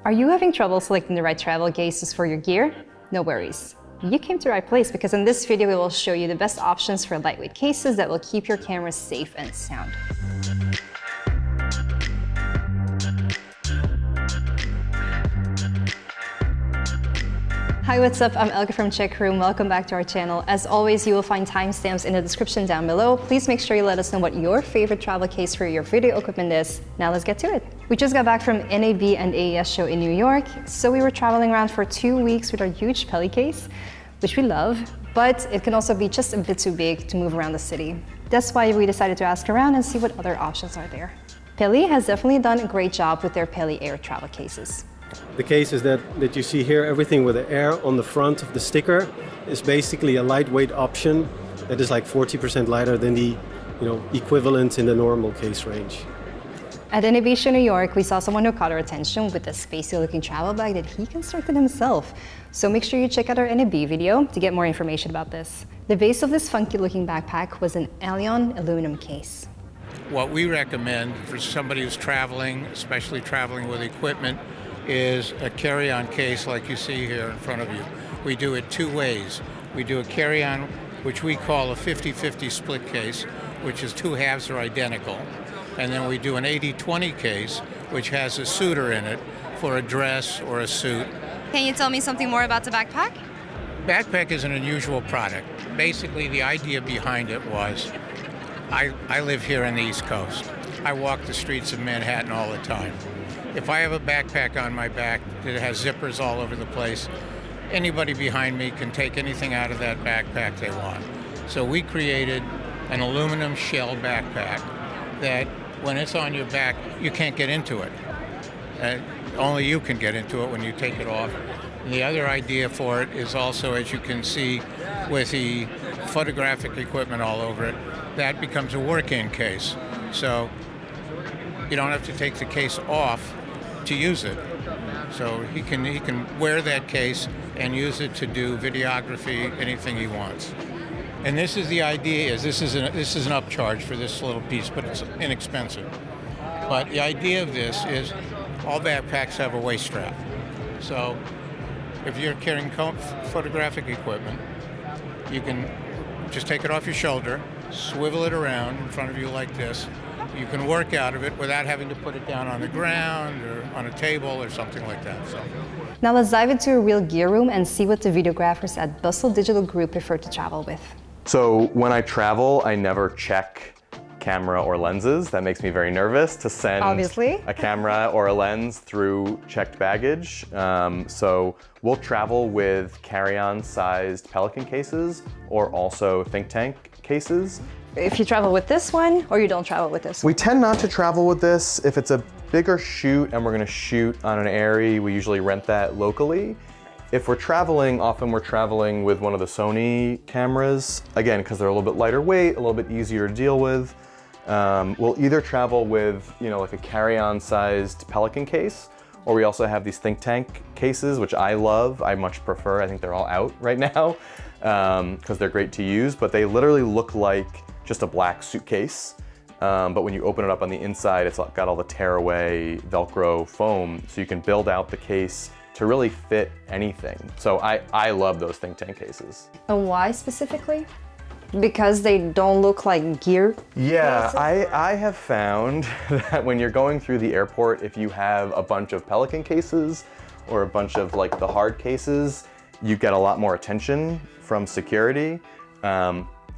Are you having trouble selecting the right travel cases for your gear? No worries. You came to the right place because in this video we will show you the best options for lightweight cases that will keep your camera safe and sound. Hi, what's up? I'm Elke from Czech Room. Welcome back to our channel. As always, you will find timestamps in the description down below. Please make sure you let us know what your favorite travel case for your video equipment is. Now let's get to it. We just got back from NAB and AES show in New York, so we were traveling around for 2 weeks with our huge Peli case, which we love, but it can also be just a bit too big to move around the city. That's why we decided to ask around and see what other options are there. Peli has definitely done a great job with their Peli Air travel cases. The cases that you see here, everything with the air on the front of the sticker, is basically a lightweight option that is like 40% lighter than the equivalent in the normal case range. At NAB show New York, we saw someone who caught our attention with a spacey looking travel bag that he constructed himself. So make sure you check out our NAB video to get more information about this. The base of this funky looking backpack was an Aleon aluminum case. What we recommend for somebody who's traveling, especially traveling with equipment, is a carry-on case like you see here in front of you. We do it two ways. We do a carry-on, which we call a 50-50 split case, which is two halves are identical. And then we do an 80-20 case, which has a suitor in it for a dress or a suit. Can you tell me something more about the backpack? Backpack is an unusual product. Basically, the idea behind it was, I live here on the East Coast. I walk the streets of Manhattan all the time. If I have a backpack on my back that has zippers all over the place, anybody behind me can take anything out of that backpack they want. So we created an aluminum shell backpack that when it's on your back, you can't get into it. Only you can get into it when you take it off. And the other idea for it is also, as you can see with the photographic equipment all over it, that becomes a work-in case. So you don't have to take the case off to use it. So he can wear that case and use it to do videography, anything he wants. And this is the idea is this is an upcharge for this little piece, but it's inexpensive. But the idea of this is all backpacks have a waist strap. So if you're carrying photographic equipment, you can just take it off your shoulder, swivel it around in front of you like this. You can work out of it without having to put it down on the ground or on a table or something like that. So. Now let's dive into a real gear room and see what the videographers at Bustle Digital Group prefer to travel with. So when I travel, I never check camera or lenses. That makes me very nervous to send a camera or a lens through checked baggage. So we'll travel with carry-on sized Pelican cases or also think tank cases. If you travel with this one or you don't travel with this one? We tend not to travel with this. If it's a bigger shoot and we're gonna shoot on an Airy, we usually rent that locally. If we're traveling, often we're traveling with one of the Sony cameras, again, because they're a little bit lighter weight, a little bit easier to deal with. We'll either travel with, like a carry-on sized Pelican case, or we also have these think tank cases, which I love, I much prefer. I think they're all out right now, because they're great to use, but they literally look like just a black suitcase. But when you open it up on the inside, it's got all the tearaway Velcro foam, so you can build out the case to really fit anything. So I love those think tank cases. And why specifically? Because they don't look like gear? Yeah, I have found that when you're going through the airport, if you have a bunch of Pelican cases or a bunch of like the hard cases, you get a lot more attention from security.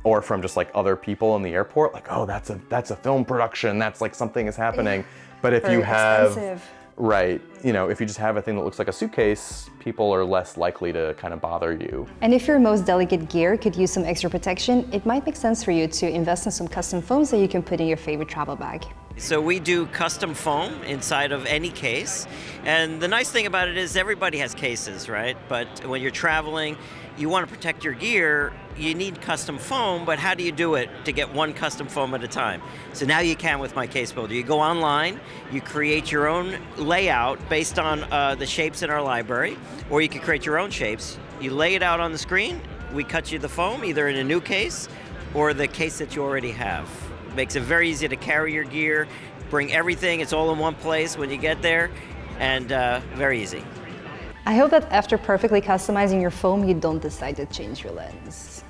Or from just like other people in the airport, like, oh, that's a film production, that's like something is happening. But if you have, right, if you just have a thing that looks like a suitcase, people are less likely to kind of bother you. And if your most delicate gear could use some extra protection, it might make sense for you to invest in some custom foams that you can put in your favorite travel bag. So we do custom foam inside of any case. And the nice thing about it is everybody has cases, right? But when you're traveling, you want to protect your gear, you need custom foam, but how do you do it to get one custom foam at a time? So now you can with MyCaseBuilder. You go online, you create your own layout based on the shapes in our library, or you can create your own shapes. You lay it out on the screen, we cut you the foam, either in a new case or the case that you already have. Makes it very easy to carry your gear, bring everything, it's all in one place when you get there. and very easy. I hope that after perfectly customizing your foam, you don't decide to change your lens.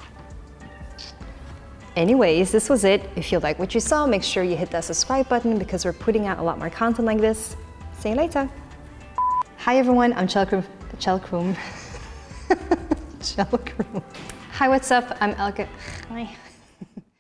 Anyways, this was it. If you like what you saw, make sure you hit that subscribe button because we're putting out a lot more content like this. See you later. Hi everyone, I'm Chelkroom. Hi, what's up? I'm Elke. Hi.